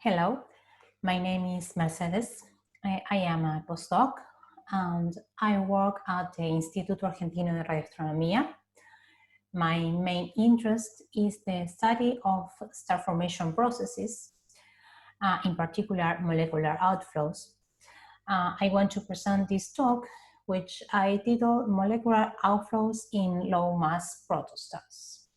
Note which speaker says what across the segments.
Speaker 1: Hello, my name is Mercedes. I am a postdoc and I work at the Instituto Argentino de Radioastronomía. My main interest is the study of star formation processes, in particular molecular outflows. I want to present this talk, which I titled Molecular Outflows in Low Mass Protostars.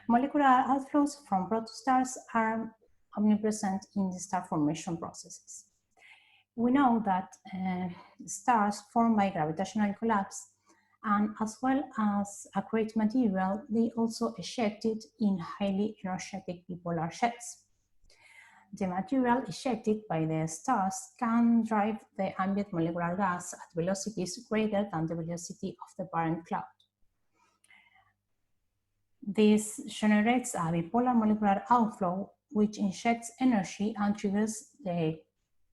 Speaker 1: Molecular outflows from protostars are omnipresent in the star formation processes. We know that stars formed by gravitational collapse, and as well as accreted material, they also ejected in highly energetic bipolar jets. The material ejected by the stars can drive the ambient molecular gas at velocities greater than the velocity of the parent cloud. This generates a bipolar molecular outflow, which injects energy and triggers the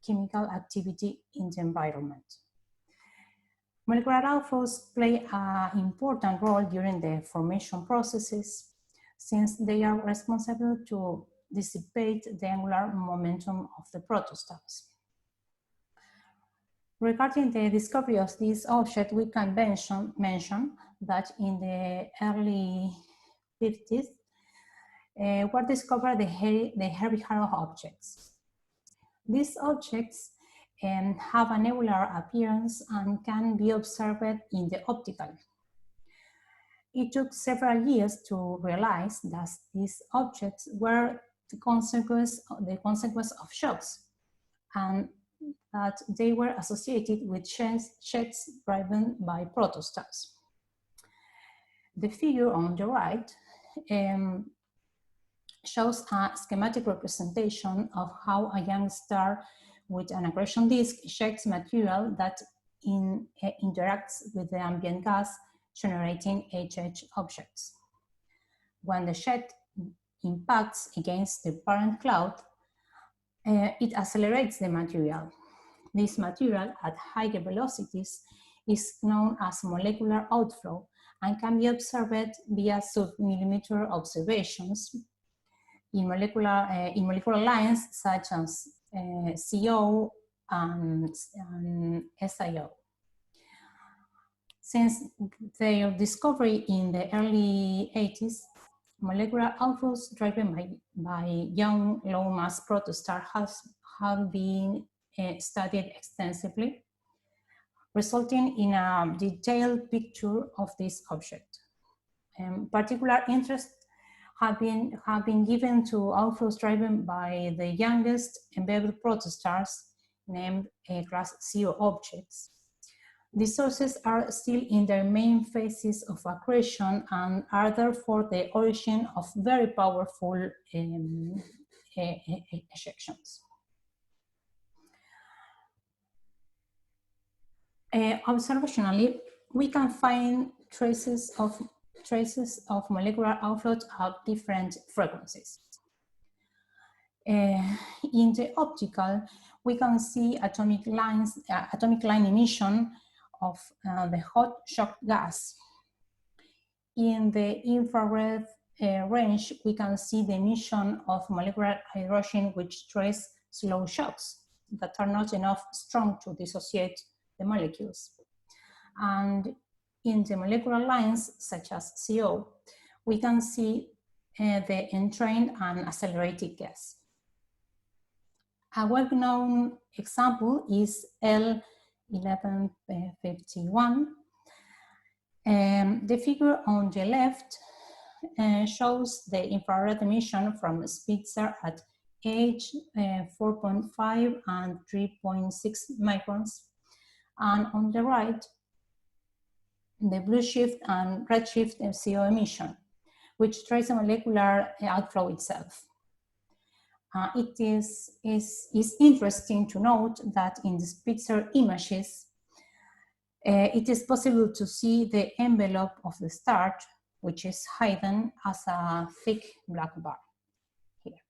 Speaker 1: chemical activity in the environment. Molecular outflows play an important role during the formation processes, since they are responsible to dissipate the angular momentum of the protostars. Regarding the discovery of this object, we can mention that in the early 50s were discovered the heavy halo objects. These objects have a nebular appearance and can be observed in the optical. It took several years to realize that these objects were the consequence of shocks, and that they were associated with jets driven by protostars. The figure on the right shows a schematic representation of how a young star with an accretion disk ejects material that interacts with the ambient gas, generating HH objects. When the jet impacts against the parent cloud, it accelerates the material. This material at higher velocities is known as molecular outflow and can be observed via sub-millimeter observations in molecular lines such as CO and SIO. Since their discovery in the early 80s, molecular outflows driven by young low-mass protostars have been studied extensively, resulting in a detailed picture of this object. Particular interest have been given to outflows driven by the youngest embedded protostars named class CO objects. These sources are still in their main phases of accretion and are therefore the origin of very powerful ejections. Observationally, we can find traces of molecular outflows at different frequencies. In the optical, we can see atomic line emission of the hot shock gas. In the infrared range, we can see the emission of molecular hydrogen, which trace slow shocks that are not enough strong to dissociate the molecules. And in the molecular lines, such as CO, we can see the entrained and accelerated gas. A well-known example is L1151. The figure on the left shows the infrared emission from Spitzer at age 4.5 and 3.6 microns. And on the right, the blue shift and red shift CO emission, which trace a molecular outflow itself. It is interesting to note that in the Spitzer images, it is possible to see the envelope of the star, which is hidden as a thick black bar here.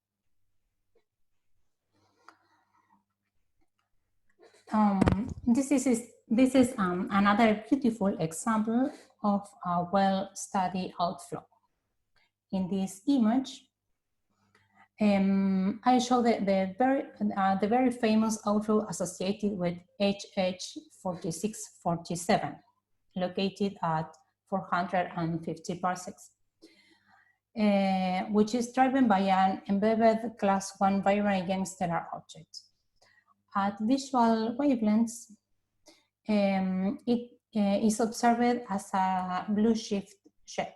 Speaker 1: This is another beautiful example of a well-studied outflow. In this image, I show the very famous outflow associated with HH4647, located at 450 parsecs, which is driven by an embedded class 1 vibrant young stellar object. At visual wavelengths, it is observed as a blue shift shed.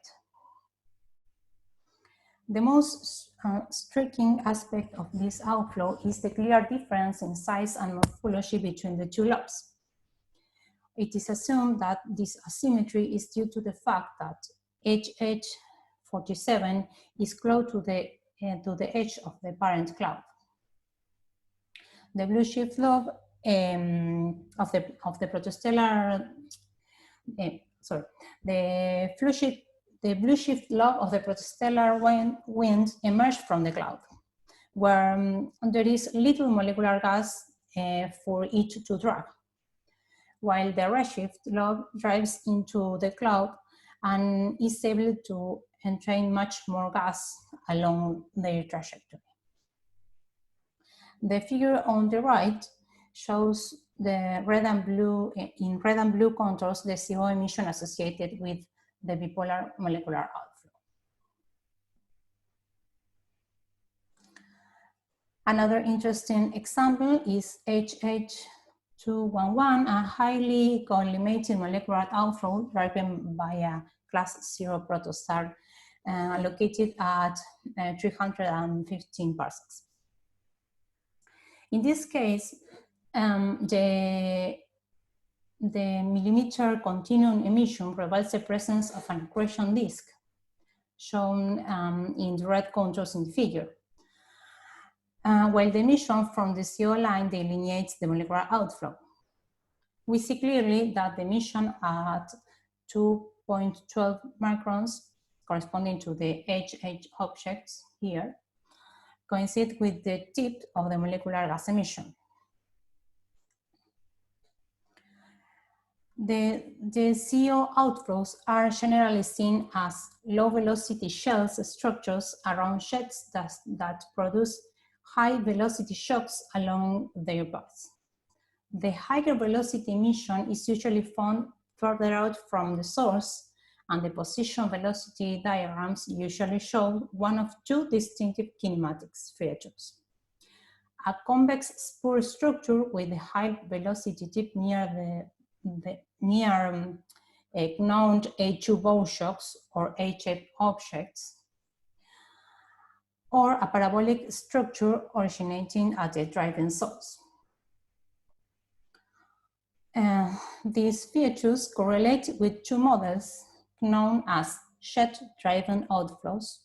Speaker 1: The most striking aspect of this outflow is the clear difference in size and morphology between the two lobes. It is assumed that this asymmetry is due to the fact that HH47 is close to the edge of the parent cloud. The blue shift lobe of the protostellar, the blue shift lobe of the protostellar wind emerged from the cloud, where there is little molecular gas for it to drag, while the redshift lobe drives into the cloud and is able to entrain much more gas along their trajectory. The figure on the right shows the red and blue, in red and blue contours, the CO emission associated with the bipolar molecular outflow. Another interesting example is HH211, a highly collimated molecular outflow driven by a class 0 protostar located at 315 parsecs. In this case, the millimeter continuum emission reveals the presence of an accretion disk, shown in the red contours in the figure, while the emission from the CO line delineates the molecular outflow. We see clearly that the emission at 2.12 microns, corresponding to the HH objects here, coincide with the tip of the molecular gas emission. The CO outflows are generally seen as low velocity shells structures around jets that produce high velocity shocks along their paths. The higher velocity emission is usually found further out from the source, and the position velocity diagrams usually show one of two distinctive kinematics features: a convex spur structure with a high velocity tip near known A2 bow shocks or HF objects, or a parabolic structure originating at the driving source. These features correlate with two models known as jet-driven outflows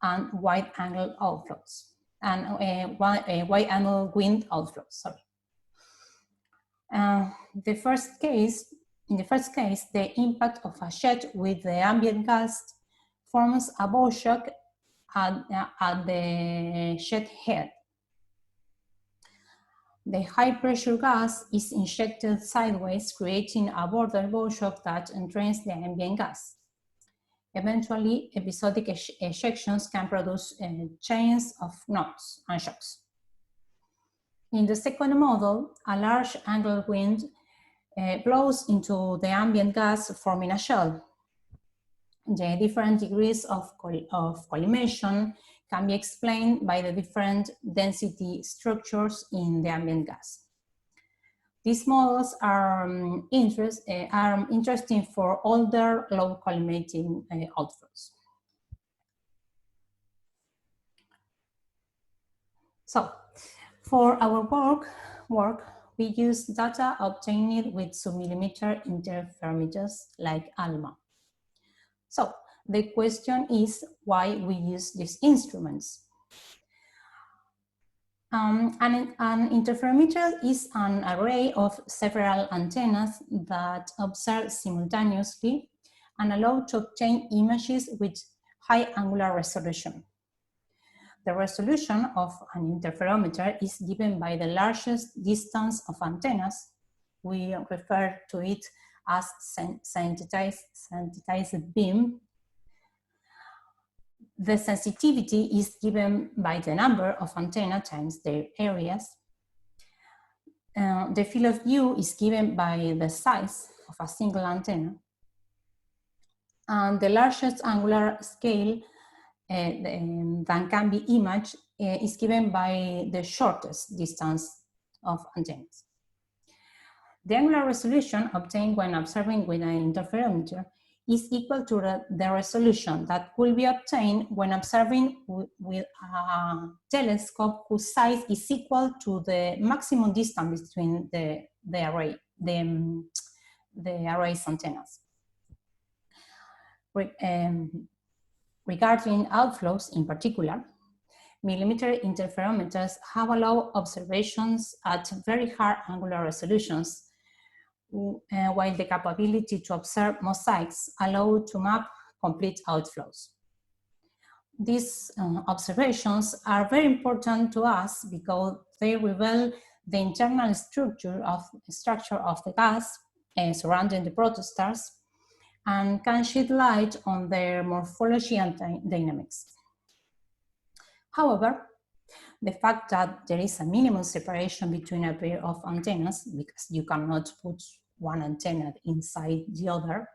Speaker 1: and wide-angle outflows, and wide-angle wind outflows. Sorry. In the first case, the impact of a jet with the ambient gas forms a bow shock at the jet head. The high pressure gas is injected sideways, creating a border bow shock that entrains the ambient gas. Eventually, episodic ejections can produce chains of knots and shocks. In the second model, a large angle wind blows into the ambient gas, forming a shell. The different degrees of collimation can be explained by the different density structures in the ambient gas. These models are interesting for older low collimating outflows. So, for our work, we use data obtained with submillimeter interferometers like ALMA. So, the question is why we use these instruments. An interferometer is an array of several antennas that observe simultaneously and allow to obtain images with high angular resolution. The resolution of an interferometer is given by the largest distance of antennas. We refer to it as sensitized beam The sensitivity is given by the number of antennas times their areas. The field of view is given by the size of a single antenna. And the largest angular scale that can be imaged is given by the shortest distance of antennas. The angular resolution obtained when observing with an interferometer is equal to the resolution that will be obtained when observing with a telescope whose size is equal to the maximum distance between the array's antennas. Regarding outflows in particular, millimeter interferometers have allowed observations at very high angular resolutions, while the capability to observe mosaics allow to map complete outflows. These observations are very important to us because they reveal the internal structure of the gas surrounding the protostars and can shed light on their morphology and dynamics. However, the fact that there is a minimum separation between a pair of antennas, because you cannot put one antenna inside the other,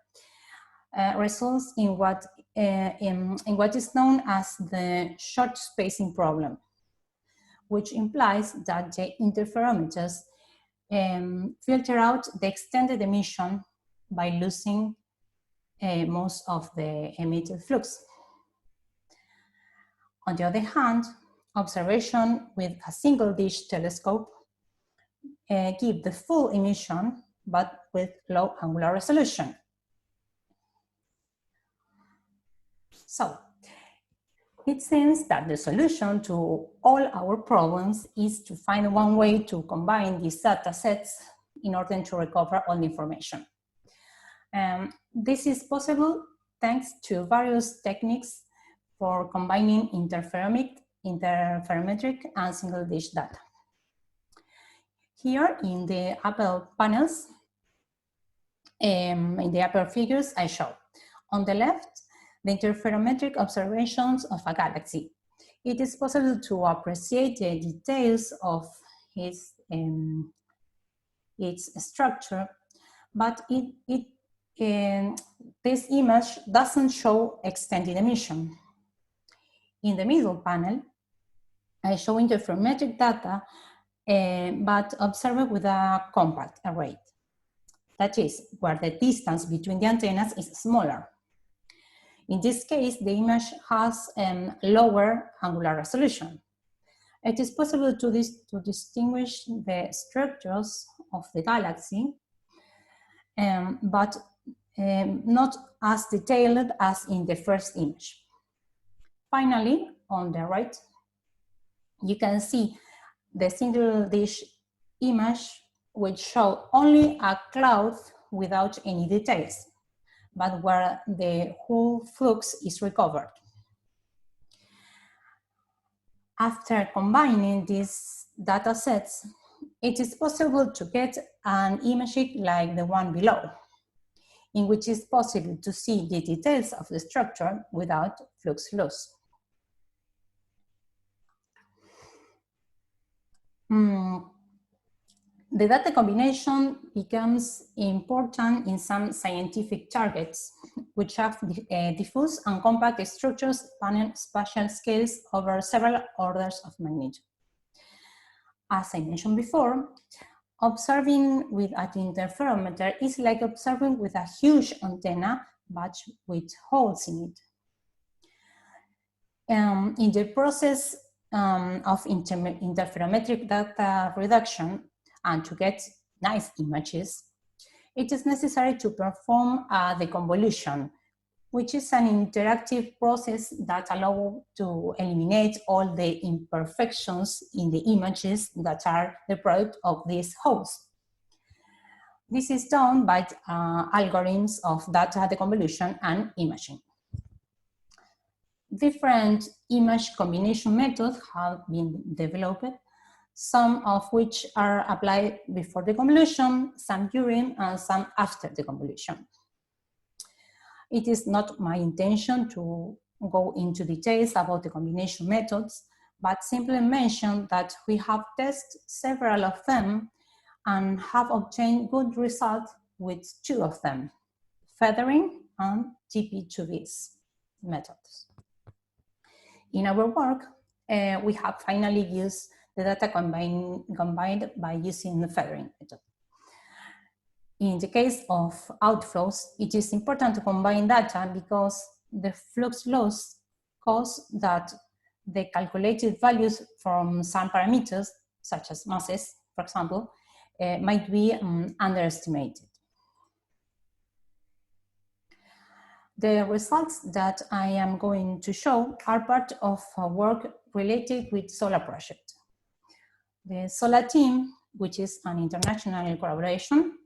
Speaker 1: results in what is known as the short spacing problem, which implies that the interferometers filter out the extended emission by losing most of the emitted flux. On the other hand, observation with a single dish telescope give the full emission, but with low angular resolution. So, it seems that the solution to all our problems is to find one way to combine these data sets in order to recover all the information. This is possible thanks to various techniques for combining interferometric and single dish data. Here in the upper panels, in the upper figures I show. On the left, the interferometric observations of a galaxy. It is possible to appreciate the details of its structure, but this image doesn't show extended emission. In the middle panel, I show interferometric data, but observed with a compact array. That is, where the distance between the antennas is smaller. In this case, the image has lower angular resolution. It is possible to distinguish the structures of the galaxy, but not as detailed as in the first image. Finally, on the right, you can see the single dish image, which shows only a cloud without any details, but where the whole flux is recovered. After combining these data sets, it is possible to get an image like the one below, in which it's possible to see the details of the structure without flux loss. The data combination becomes important in some scientific targets, which have diffuse and compact structures spanning spatial scales over several orders of magnitude. As I mentioned before, observing with an interferometer is like observing with a huge antenna, but with holes in it. In the process of interferometric data reduction, and to get nice images, it is necessary to perform the convolution, which is an interactive process that allows to eliminate all the imperfections in the images that are the product of these holes. This is done by algorithms of data deconvolution and imaging. Different image combination methods have been developed, some of which are applied before the convolution, some during, and some after the convolution. It is not my intention to go into details about the combination methods, but simply mention that we have tested several of them and have obtained good results with 2 of them, feathering and TP2Bs methods. In our work, we have finally used the data combined by using the feathering method. In the case of outflows, it is important to combine data because the flux laws cause that the calculated values from some parameters, such as masses, for example, might be underestimated. The results that I am going to show are part of a work related with SOLA project. The SOLA team, which is an international collaboration,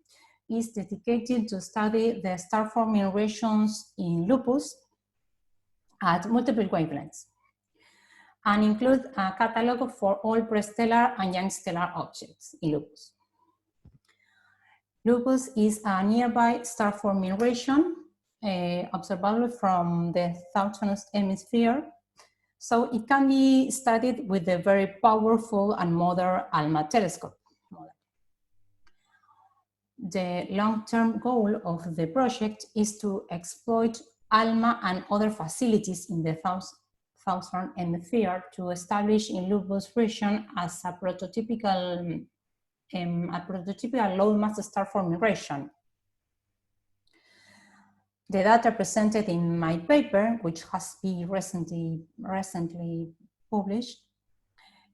Speaker 1: is dedicated to study the star-forming regions in Lupus at multiple wavelengths and include a catalog for all prestellar and young stellar objects in Lupus. Lupus is a nearby star-forming region observable from the southern hemisphere, so it can be studied with the very powerful and modern ALMA telescope. The long-term goal of the project is to exploit ALMA and other facilities in the southern hemisphere to establish in Lupus region as a prototypical low mass star-forming region. The data presented in my paper, which has been recently published,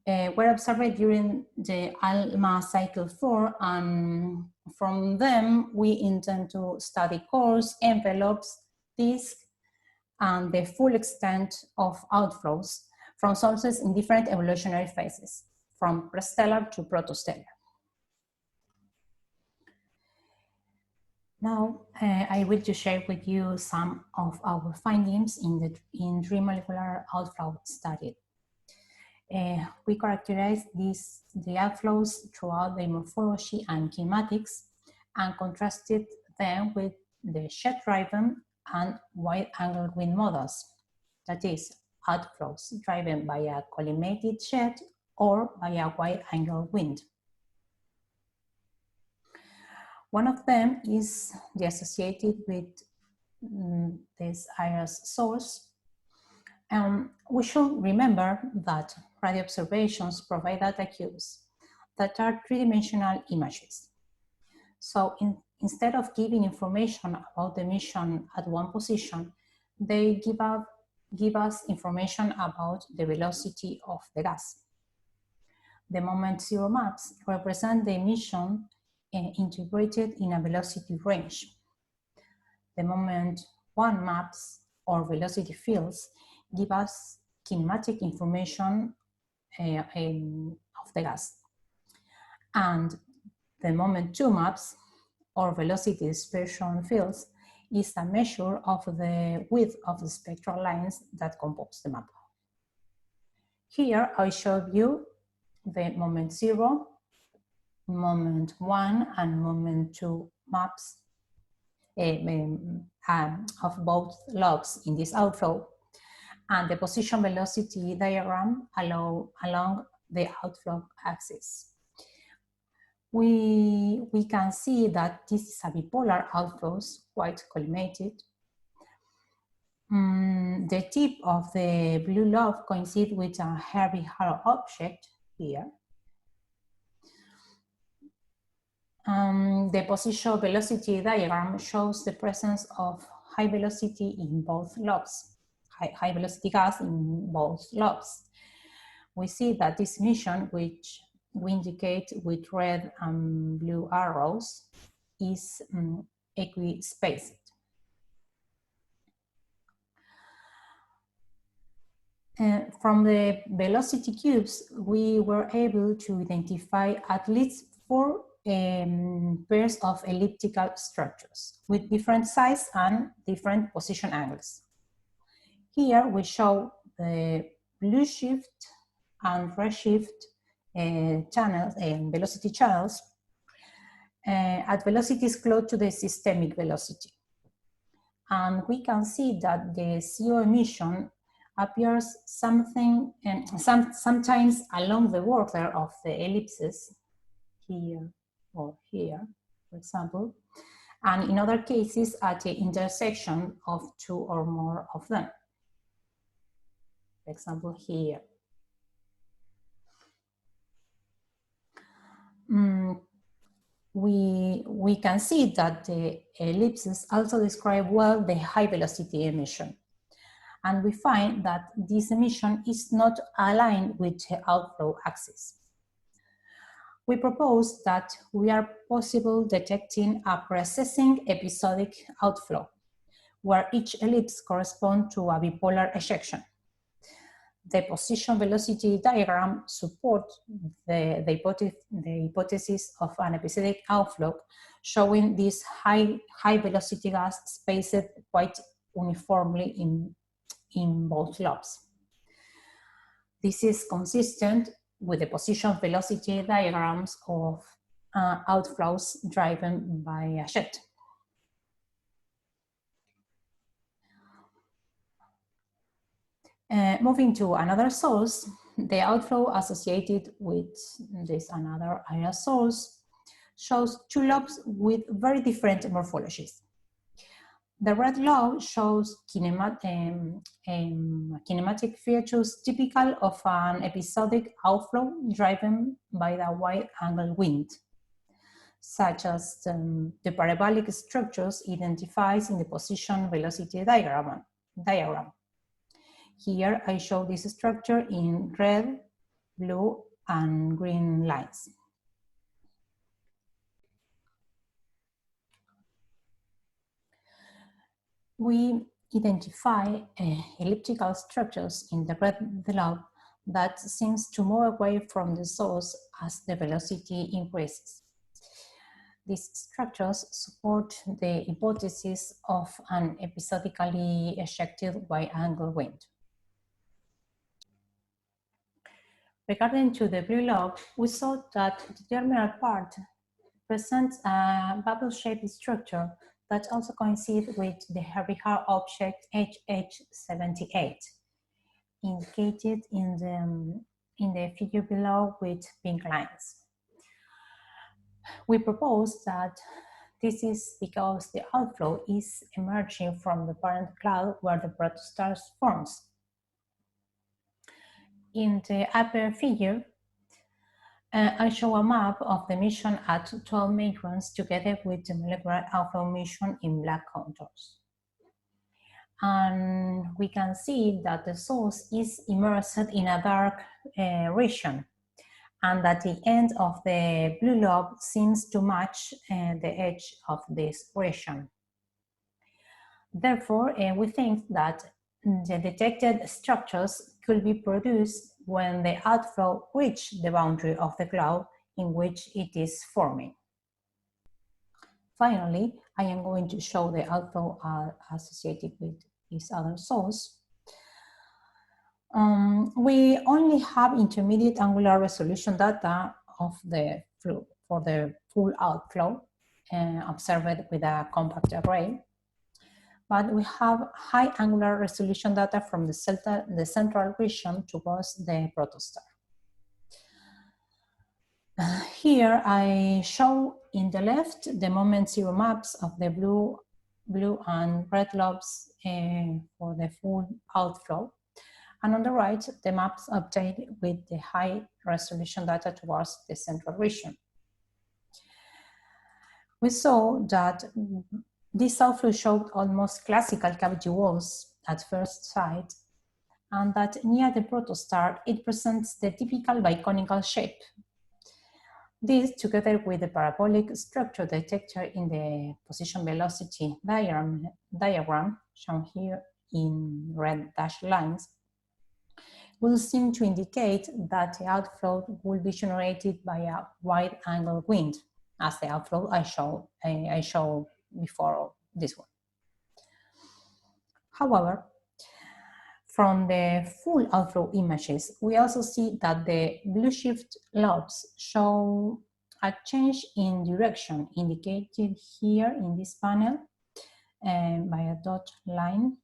Speaker 1: were observed during the ALMA cycle 4, and from them we intend to study cores, envelopes, disks, and the full extent of outflows from sources in different evolutionary phases, from prestellar to protostatellar. Now, I will just share with you some of our findings in the 3-molecular outflow study. We characterize the outflows throughout the morphology and kinematics and contrasted them with the jet-driven and wide-angle wind models, that is, outflows driven by a collimated jet or by a wide-angle wind. One of them is the associated with this IRAS source. We should remember that radio observations provide data cubes that are 3-dimensional images. So instead of giving information about the mission at one position, they give us information about the velocity of the gas. The moment 0 maps represent the emission integrated in a velocity range. The moment 1 maps or velocity fields give us kinematic information of the gas. And the moment 2 maps or velocity dispersion fields is a measure of the width of the spectral lines that compose the map. Here I show you the moment 0, moment 1, and moment 2 maps of both lobes in this outflow, and the position velocity diagram along the outflow axis. We can see that this is a bipolar outflows, quite collimated. The tip of the blue lobe coincides with a heavy hollow object here. The position velocity diagram shows the presence of high velocity in both lobes, high velocity gas in both lobes. We see that this emission, which we indicate with red and blue arrows, is equispaced. From the velocity cubes, we were able to identify at least 4 pairs of elliptical structures with different size and different position angles. Here we show the blue shift and redshift channels and velocity channels at velocities close to the systemic velocity. And we can see that the CO emission appears sometimes along the border of the ellipses, here or here, for example, and in other cases at the intersection of two or more of them. For example, here. We can see that the ellipses also describe well the high velocity emission. And we find that this emission is not aligned with the outflow axis. We propose that we are possible detecting a precessing episodic outflow, where each ellipse corresponds to a bipolar ejection. The position velocity diagram supports the hypothesis of an episodic outflow, showing this high velocity gas spaced quite uniformly in both lobes. This is consistent with the position velocity diagrams of outflows driven by a jet. Moving to another source, the outflow associated with this another IRAS source shows two lobes with very different morphologies. The red lobe shows kinematic features typical of an episodic outflow driven by the wide-angle wind, such as the parabolic structures identified in the position velocity diagram. Here I show this structure in red, blue, and green lines. We identify elliptical structures in the red lobe that seems to move away from the source as the velocity increases. These structures support the hypothesis of an episodically ejected wide-angle wind. Regarding to the blue lobe, we saw that the terminal part presents a bubble-shaped structure that also coincides with the heavy-hard object HH78, indicated in the figure below with pink lines. We propose that this is because the outflow is emerging from the parent cloud where the protostars forms. In the upper figure, I show a map of the emission at 12 microns together with the molecular outflow emission in black contours. And we can see that the source is immersed in a dark region, and that the end of the blue lobe seems to match the edge of this region. Therefore, we think that the detected structures could be produced when the outflow reaches the boundary of the cloud in which it is forming. Finally, I am going to show the outflow associated with this other source. We only have intermediate angular resolution data of for the full outflow observed with a compact array. But we have high angular resolution data from the central region towards the protostar. Here I show in the left the moment zero maps of the blue and red lobes for the full outflow. And on the right, the maps obtained with the high resolution data towards the central region. We saw that this outflow showed almost classical cavity walls at first sight, and that near the protostar, it presents the typical biconical shape. This, together with the parabolic structure detector in the position velocity diagram shown here in red dashed lines, will seem to indicate that the outflow will be generated by a wide-angle wind, as the outflow I showed before this one. However, from the full outflow images, we also see that the blue shift lobes show a change in direction indicated here in this panel by a dot line,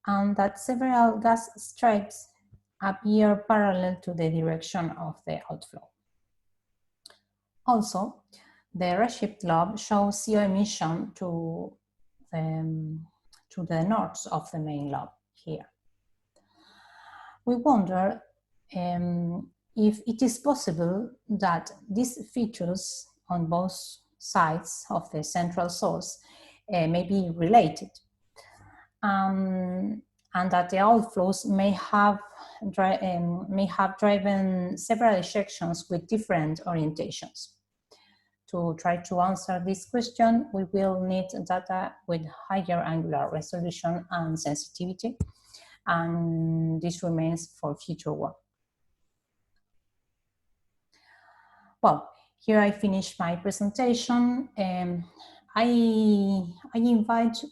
Speaker 1: and that several gas stripes appear parallel to the direction of the outflow. Also, the redshift lobe shows CO emission to the north of the main lobe here. We wonder if it is possible that these features on both sides of the central source may be related, and that the outflows may have driven several ejections with different orientations. To try to answer this question, we will need data with higher angular resolution and sensitivity, and this remains for future work. Well, here I finish my presentation. I invite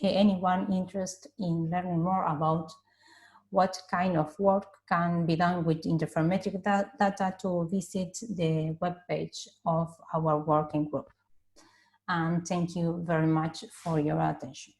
Speaker 1: anyone interested in learning more about what kind of work can be done with interferometric data to visit the webpage of our working group. And thank you very much for your attention.